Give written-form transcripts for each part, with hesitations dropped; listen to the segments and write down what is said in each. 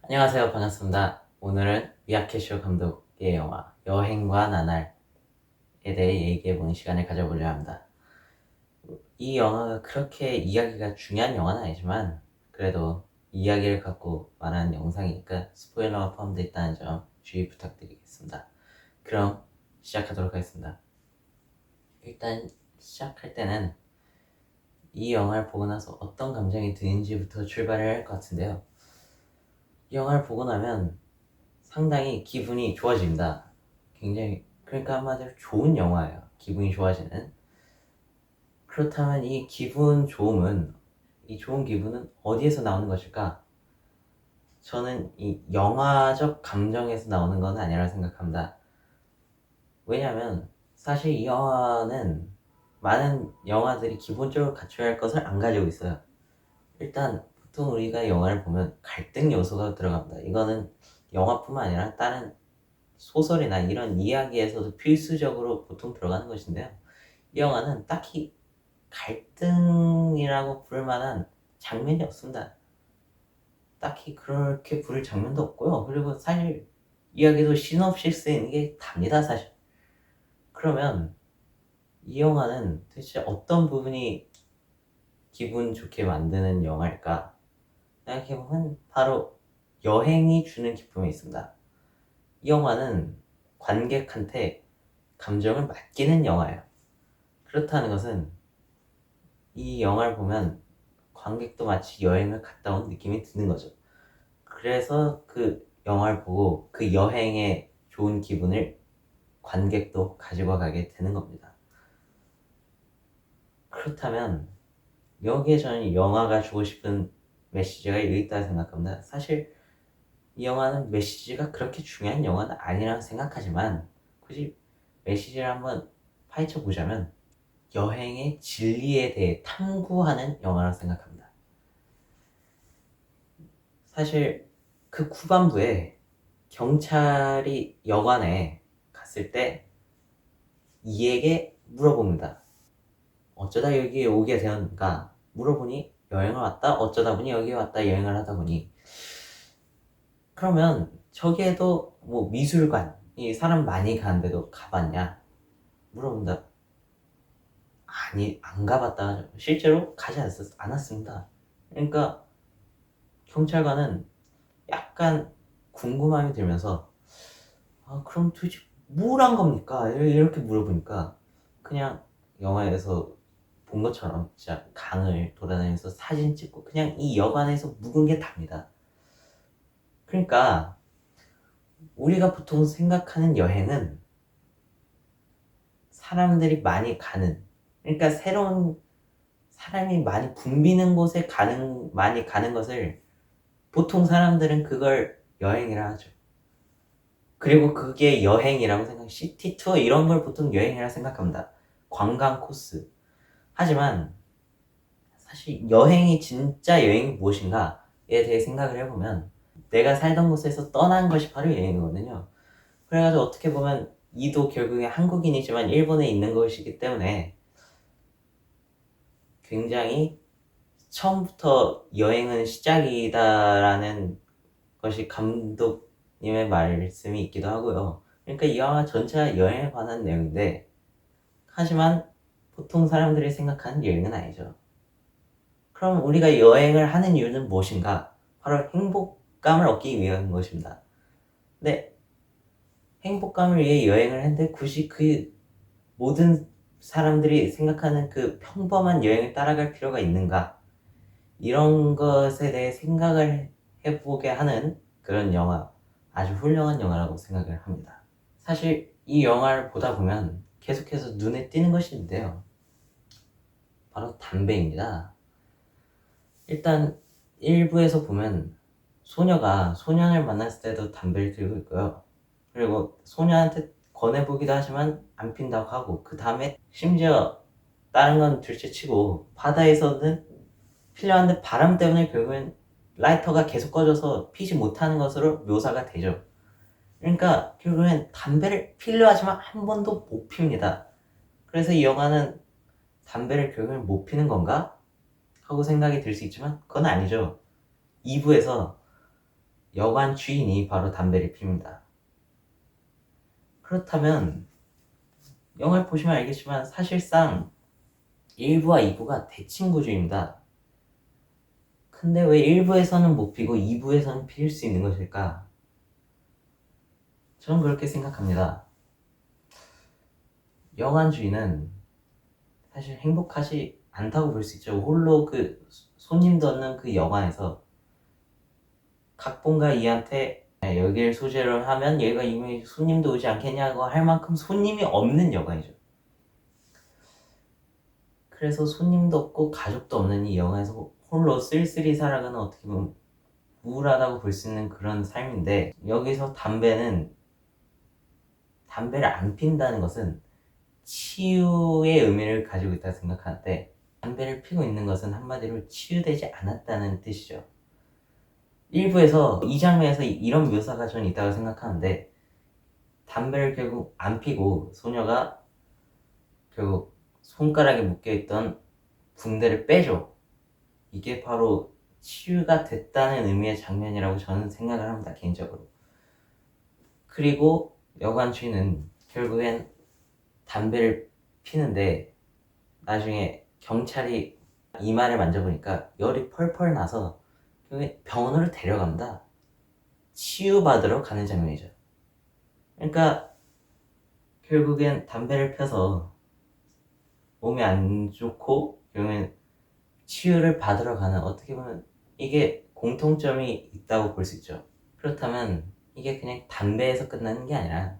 안녕하세요. 반갑습니다. 오늘은 미야케쇼 감독의 영화 여행과 나날에 대해 얘기해보는 시간을 가져보려 합니다. 이 영화가 그렇게 이야기가 중요한 영화는 아니지만 그래도 이야기를 갖고 말하는 영상이니까 스포일러가 포함되어 있다는 점 주의 부탁드리겠습니다. 그럼 시작하도록 하겠습니다. 일단 시작할 때는 이 영화를 보고 나서 어떤 감정이 드는지부터 출발을 할 것 같은데요. 이 영화를 보고 나면 상당히 기분이 좋아집니다. 굉장히, 그러니까 한마디로 좋은 영화예요. 기분이 좋아지는. 그렇다면 이 좋은 기분은 어디에서 나오는 것일까? 저는 이 영화적 감정에서 나오는 건 아니라 생각합니다. 왜냐하면 사실 이 영화는 많은 영화들이 기본적으로 갖춰야 할 것을 안 가지고 있어요. 일단 보통 우리가 영화를 보면 갈등 요소가 들어갑니다. 이거는 영화뿐만 아니라 다른 소설이나 이런 이야기에서도 필수적으로 보통 들어가는 것인데요. 이 영화는 딱히 갈등이라고 부를 만한 장면이 없습니다. 딱히 그렇게 부를 장면도 없고요. 그리고 사실 이야기도 시놉시스에 있는 게 답니다, 사실. 그러면 이 영화는 도대체 어떤 부분이 기분 좋게 만드는 영화일까? 생각해보면 바로 여행이 주는 기쁨이 있습니다. 이 영화는 관객한테 감정을 맡기는 영화예요. 그렇다는 것은 이 영화를 보면 관객도 마치 여행을 갔다 온 느낌이 드는 거죠. 그래서 그 영화를 보고 그 여행의 좋은 기분을 관객도 가지고 가게 되는 겁니다. 그렇다면 여기에 저는 영화가 주고 싶은 메시지가 여기 있다고 생각합니다. 사실 이 영화는 메시지가 그렇게 중요한 영화는 아니라고 생각하지만 굳이 메시지를 한번 파헤쳐 보자면 여행의 진리에 대해 탐구하는 영화라고 생각합니다. 사실 그 후반부에 경찰이 여관에 갔을 때 이에게 물어봅니다. 어쩌다 여기에 오게 되었는가? 물어보니 여행을 왔다? 어쩌다 보니 여기에 왔다 여행을 하다 보니 그러면 저기에도 뭐 미술관, 이 사람 많이 가는데도 가봤냐? 물어본다. 아니, 안 가봤다. 실제로 가지 않았습니다. 그러니까 경찰관은 약간 궁금함이 들면서 그럼 도대체 뭘 한 겁니까? 이렇게 물어보니까 그냥 영화에서 본 것처럼 진짜 강을 돌아다니면서 사진 찍고 그냥 이 여관에서 묵은 게 답니다. 그러니까 우리가 보통 생각하는 여행은 사람들이 많이 가는, 그러니까 새로운 사람이 많이 붐비는 곳에 많이 가는 것을 보통 사람들은 그걸 여행이라 하죠. 그리고 그게 여행이라고 시티 투어 이런 걸 보통 여행이라 생각합니다. 관광 코스. 하지만 사실 여행이 진짜 여행이 무엇인가에 대해 생각을 해보면 내가 살던 곳에서 떠난 것이 바로 여행이거든요. 그래가지고 어떻게 보면 이도 결국에 한국인이지만 일본에 있는 것이기 때문에 굉장히 처음부터 여행은 시작이다라는 것이 감독님의 말씀이 있기도 하고요. 그러니까 이 영화 전체가 여행에 관한 내용인데 하지만 보통 사람들이 생각하는 여행은 아니죠. 그럼 우리가 여행을 하는 이유는 무엇인가? 바로 행복감을 얻기 위한 것입니다. 근데 행복감을 위해 여행을 했는데 굳이 그 모든 사람들이 생각하는 그 평범한 여행을 따라갈 필요가 있는가? 이런 것에 대해 생각을 해보게 하는 그런 영화, 아주 훌륭한 영화라고 생각을 합니다. 사실 이 영화를 보다 보면 계속해서 눈에 띄는 것이 있는데요. 바로 담배입니다. 일단 1부에서 보면 소녀가 소년을 만났을 때도 담배를 들고 있고요. 그리고 소녀한테 권해보기도 하지만 안 핀다고 하고 그 다음에 심지어 다른 건 둘째치고 바다에서는 필요한데 바람 때문에 결국엔 라이터가 계속 꺼져서 피지 못하는 것으로 묘사가 되죠. 그러니까 결국엔 담배를 피려 하지만 한 번도 못 핍니다. 그래서 이 영화는 담배를 결국엔 못 피는 건가? 하고 생각이 들 수 있지만 그건 아니죠. 2부에서 여관 주인이 바로 담배를 피웁니다. 그렇다면 영화를 보시면 알겠지만 사실상 1부와 2부가 대칭구조입니다. 근데 왜 1부에서는 못 피고 2부에서는 피울 수 있는 것일까? 저는 그렇게 생각합니다. 여관 주인은 사실 행복하지 않다고 볼 수 있죠. 홀로 그 손님도 없는 그 여관에서 각본가 이한테 여기를 소재로 하면 얘가 이미 손님도 오지 않겠냐고 할 만큼 손님이 없는 여관이죠. 그래서 손님도 없고 가족도 없는 이 여관에서 홀로 쓸쓸히 살아가는 어떻게 보면 우울하다고 볼 수 있는 그런 삶인데, 여기서 담배를 안 핀다는 것은 치유의 의미를 가지고 있다고 생각하는데, 담배를 피고 있는 것은 한마디로 치유되지 않았다는 뜻이죠. 일부에서 이 장면에서 이런 묘사가 저는 있다고 생각하는데, 담배를 결국 안 피고 소녀가 결국 손가락에 묶여있던 붕대를 빼줘. 이게 바로 치유가 됐다는 의미의 장면이라고 저는 생각을 합니다, 개인적으로. 그리고 여관 주인은 결국엔 담배를 피는데 나중에 경찰이 이마를 만져보니까 열이 펄펄 나서 병원으로 데려갑니다. 치유받으러 가는 장면이죠. 그러니까 결국엔 담배를 펴서 몸이 안 좋고 결국엔 치유를 받으러 가는, 어떻게 보면 이게 공통점이 있다고 볼 수 있죠. 그렇다면 이게 그냥 담배에서 끝나는 게 아니라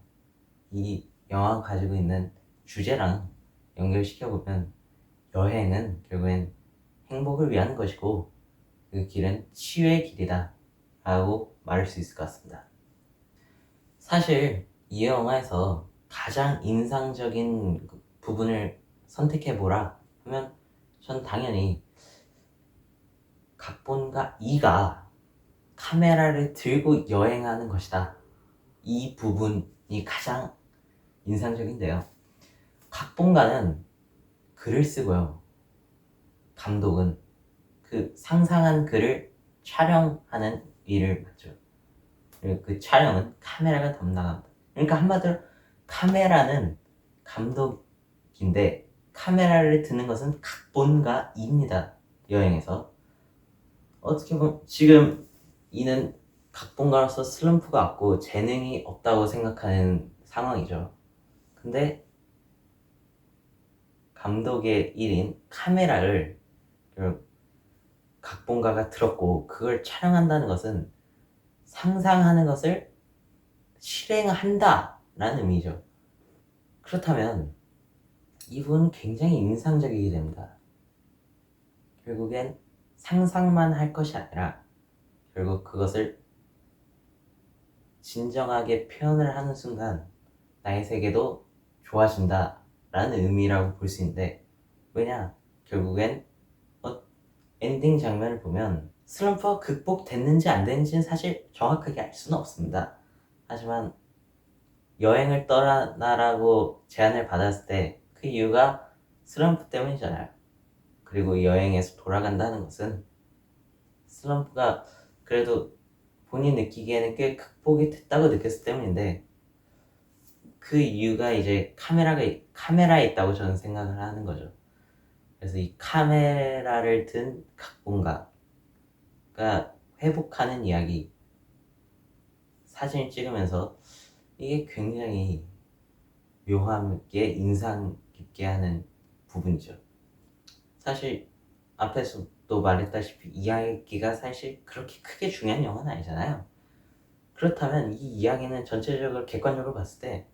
이 영화가 가지고 있는 주제랑 연결시켜보면 여행은 결국엔 행복을 위한 것이고 그 길은 치유의 길이다 라고 말할 수 있을 것 같습니다. 사실 이 영화에서 가장 인상적인 부분을 선택해보라 하면 전 당연히 각본가 이가 카메라를 들고 여행하는 것이다. 이 부분이 가장 인상적인데요. 각본가는 글을 쓰고요. 감독은 그 상상한 글을 촬영하는 일을 맡죠. 그리고 그 촬영은 카메라가 담당합니다. 그러니까 한마디로 카메라는 감독인데 카메라를 드는 것은 각본가입니다. 여행에서. 어떻게 보면 지금 이는 각본가로서 슬럼프가 왔고 재능이 없다고 생각하는 상황이죠. 근데 감독의 일인 카메라를 각본가가 들었고 그걸 촬영한다는 것은 상상하는 것을 실행한다 라는 의미죠. 그렇다면 이분은 굉장히 인상적이게 됩니다. 결국엔 상상만 할 것이 아니라 결국 그것을 진정하게 표현을 하는 순간 나의 세계도 좋아진다 라는 의미라고 볼 수 있는데, 왜냐? 결국엔 엔딩 장면을 보면 슬럼프가 극복됐는지 안 됐는지는 사실 정확하게 알 수는 없습니다. 하지만 여행을 떠나라고 제안을 받았을 때 그 이유가 슬럼프 때문이잖아요. 그리고 여행에서 돌아간다는 것은 슬럼프가 그래도 본인 느끼기에는 꽤 극복이 됐다고 느꼈을 때문인데, 그 이유가 이제 카메라에 있다고 저는 생각을 하는 거죠. 그래서 이 카메라를 든 각본가가 회복하는 이야기, 사진을 찍으면서 이게 굉장히 묘하게 인상 깊게 하는 부분이죠. 사실 앞에서도 말했다시피 이야기가 사실 그렇게 크게 중요한 영화는 아니잖아요. 그렇다면 이 이야기는 전체적으로 객관적으로 봤을 때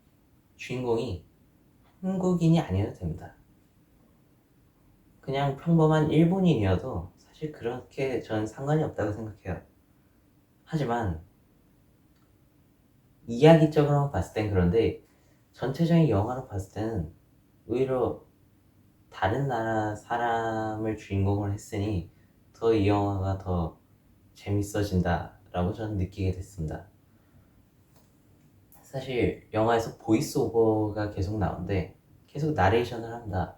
주인공이 한국인이 아니어도 됩니다. 그냥 평범한 일본인이어도 사실 그렇게 저는 상관이 없다고 생각해요. 하지만 이야기적으로 봤을 땐 그런데 전체적인 영화로 봤을 때는 오히려 다른 나라 사람을 주인공으로 했으니 더 이 영화가 더 재밌어진다 라고 저는 느끼게 됐습니다. 사실 영화에서 보이스 오버가 계속 나오는데 계속 나레이션을 한다.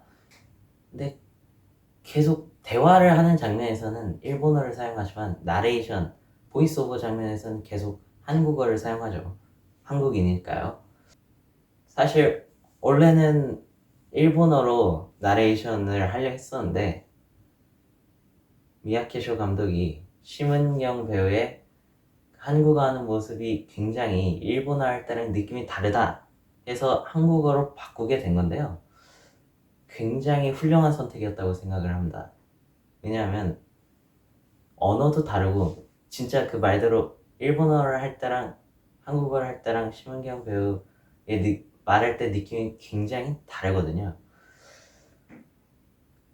근데 계속 대화를 하는 장면에서는 일본어를 사용하지만 나레이션, 보이스오버 장면에서는 계속 한국어를 사용하죠. 한국인일까요? 사실 원래는 일본어로 나레이션을 하려 했었는데 미야케쇼 감독이 심은경 배우의 한국어 하는 모습이 굉장히 일본어 할 때랑 느낌이 다르다 해서 한국어로 바꾸게 된 건데요. 굉장히 훌륭한 선택이었다고 생각을 합니다. 왜냐하면 언어도 다르고 진짜 그 말대로 일본어를 할 때랑 한국어를 할 때랑 심은경 배우의 말할 때 느낌이 굉장히 다르거든요.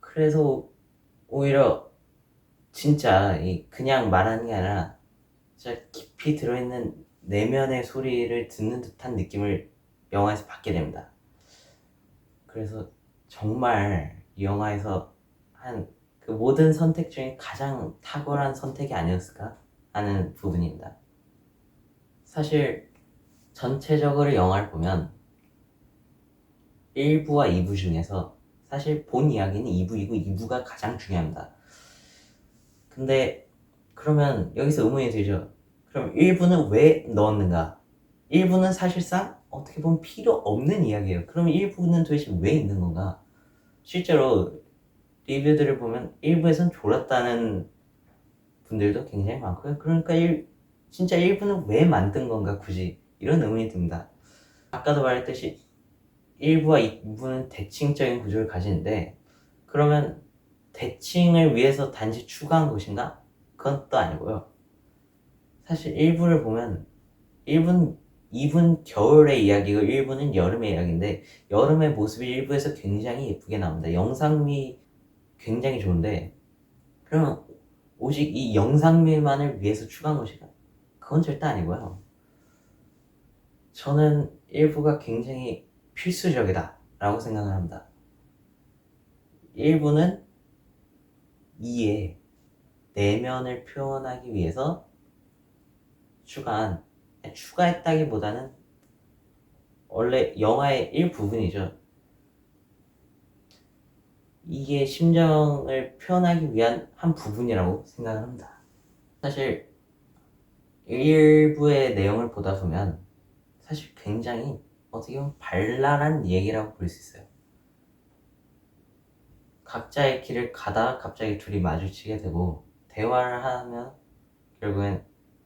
그래서 오히려 진짜 그냥 말하는 게 아니라 진짜 깊이 들어있는 내면의 소리를 듣는 듯한 느낌을 영화에서 받게 됩니다. 그래서 정말 이 영화에서 한 그 모든 선택 중에 가장 탁월한 선택이 아니었을까 하는 부분입니다. 사실 전체적으로 영화를 보면 1부와 2부 중에서 사실 본 이야기는 2부이고 2부가 가장 중요합니다. 근데 그러면 여기서 의문이 들죠. 그럼 1부는 왜 넣었는가? 1부는 사실상 어떻게 보면 필요 없는 이야기예요. 그러면 1부는 도대체 왜 있는 건가? 실제로 리뷰들을 보면 1부에선 졸았다는 분들도 굉장히 많고요. 그러니까 진짜 1부는 왜 만든 건가 굳이 이런 의문이 듭니다. 아까도 말했듯이 1부와 2부는 대칭적인 구조를 가지는데 그러면 대칭을 위해서 단지 추가한 것인가? 그건 또 아니고요. 사실 1부를 보면 1분, 2분 겨울의 이야기고 1부는 여름의 이야기인데 여름의 모습이 1부에서 굉장히 예쁘게 나옵니다. 영상미 굉장히 좋은데 그러면 오직 이 영상미만을 위해서 추가한 것인가? 그건 절대 아니고요. 저는 1부가 굉장히 필수적이다 라고 생각을 합니다. 1부는 2의 내면을 표현하기 위해서 추가했다기보다는 원래 영화의 일부분이죠. 이게 심정을 표현하기 위한 한 부분이라고 생각을 합니다. 사실 일부의 내용을 보다 보면 사실 굉장히 어떻게 보면 발랄한 얘기라고 볼 수 있어요. 각자의 길을 가다가 갑자기 둘이 마주치게 되고 대화를 하면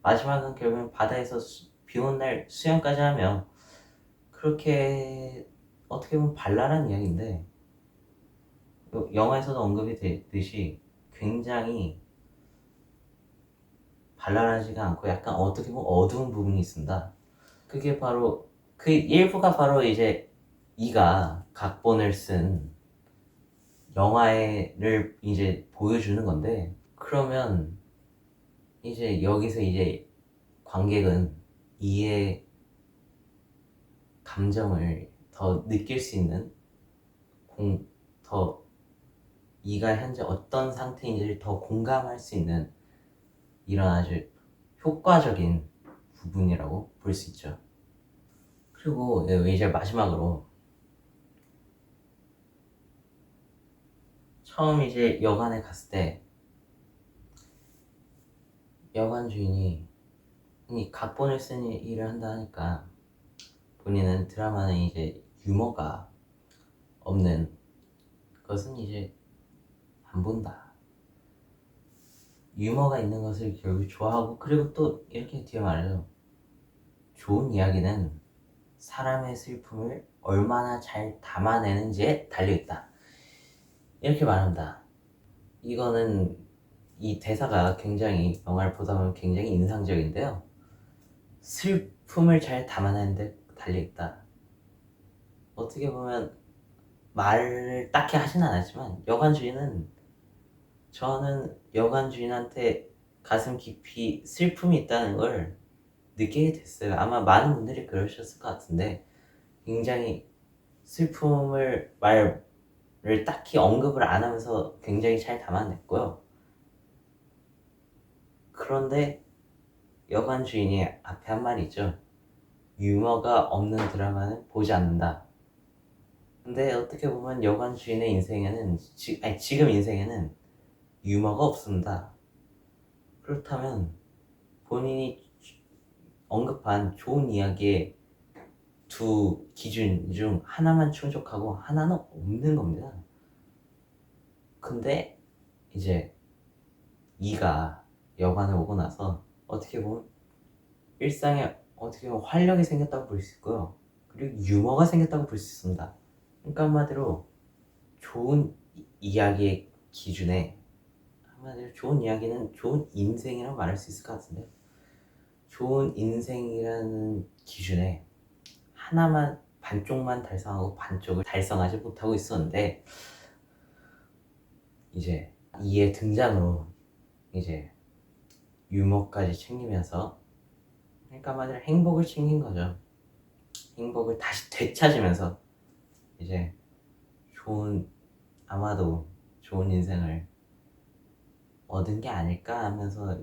마지막은 결국엔 바다에서 비 오는 날 수영까지 하며 그렇게 어떻게 보면 발랄한 이야기인데 영화에서도 언급이 되듯이 굉장히 발랄하지가 않고 약간 어떻게 보면 어두운 부분이 있습니다. 그게 바로 그 일부가 바로 이제 이가 각본을 쓴 영화를 이제 보여주는 건데 그러면 이제 여기서 이제 관객은 이의 감정을 더 느낄 수 있는 더 이가 현재 어떤 상태인지를 더 공감할 수 있는 이런 아주 효과적인 부분이라고 볼 수 있죠. 그리고 이제 마지막으로 처음 이제 여관에 갔을 때 여관 주인이 이 각본을 쓴 일을 한다 하니까 본인은 드라마는 이제 유머가 없는 것은 이제 안 본다. 유머가 있는 것을 결국 좋아하고 그리고 또 이렇게 뒤에 말해요. 좋은 이야기는 사람의 슬픔을 얼마나 잘 담아내는지에 달려있다. 이렇게 말합니다. 이거는 이 대사가 굉장히 영화를 보다 보면 굉장히 인상적인데요. 슬픔을 잘 담아내는데 달려있다. 어떻게 보면 말을 딱히 하진 않았지만 저는 여관 주인한테 가슴 깊이 슬픔이 있다는 걸 느끼게 됐어요. 아마 많은 분들이 그러셨을 것 같은데 굉장히 슬픔을 말을 딱히 언급을 안 하면서 굉장히 잘 담아냈고요. 그런데 여관 주인이 앞에 한 말이 있죠. 유머가 없는 드라마는 보지 않는다. 근데 어떻게 보면 여관 주인의 인생에는 지금 인생에는 유머가 없습니다. 그렇다면 본인이 언급한 좋은 이야기의 두 기준 중 하나만 충족하고 하나는 없는 겁니다. 근데 이제 이가 여관에 오고 나서 어떻게 보면 일상에 어떻게 보면 활력이 생겼다고 볼 수 있고요. 그리고 유머가 생겼다고 볼 수 있습니다. 그러니까 한마디로 좋은 이야기의 기준에 한마디로 좋은 이야기는 좋은 인생이라고 말할 수 있을 것 같은데 좋은 인생이라는 기준에 하나만 반쪽만 달성하고 반쪽을 달성하지 못하고 있었는데 이제 이의 등장으로 이제 유머까지 챙기면서 그러니까 한마디로 행복을 챙긴 거죠. 행복을 다시 되찾으면서 이제 아마도 좋은 인생을 얻은 게 아닐까 하면서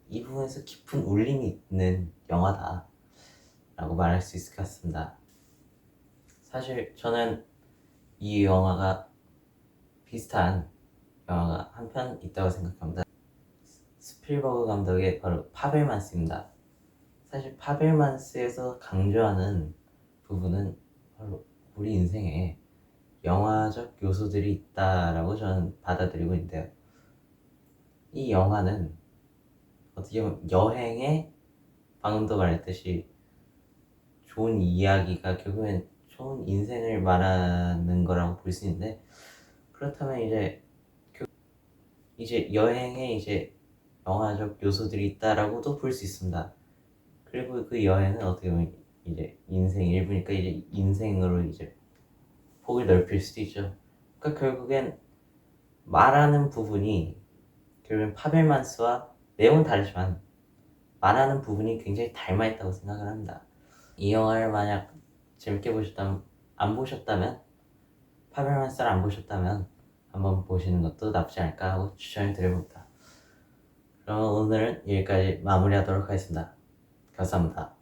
이 부분에서 깊은 울림이 있는 영화다 라고 말할 수 있을 것 같습니다. 사실 저는 이 영화가 비슷한 영화가 한 편 있다고 생각합니다. 스필버그 감독의 바로 파벨만스입니다. 사실 파벨만스에서 강조하는 부분은 바로 우리 인생에 영화적 요소들이 있다라고 저는 받아들이고 있는데요. 이 영화는 어떻게 보면 여행의 방금도 말했듯이 좋은 이야기가 결국엔 좋은 인생을 말하는 거라고 볼 수 있는데 그렇다면 이제 여행에 이제 영화적 요소들이 있다라고도 볼 수 있습니다. 그리고 그 여행은 어떻게 보면 이제 인생 일부니까 이제 인생으로 이제 폭을 넓힐 수도 있죠. 그러니까 결국엔 말하는 부분이 결국엔 파벨만스와 내용은 다르지만 말하는 부분이 굉장히 닮아있다고 생각을 합니다. 이 영화를 만약 재밌게 안 보셨다면 파벨만스를 안 보셨다면 한번 보시는 것도 나쁘지 않을까 하고 추천을 드려봅니다. 그럼 오늘은 여기까지 마무리하도록 하겠습니다. 감사합니다.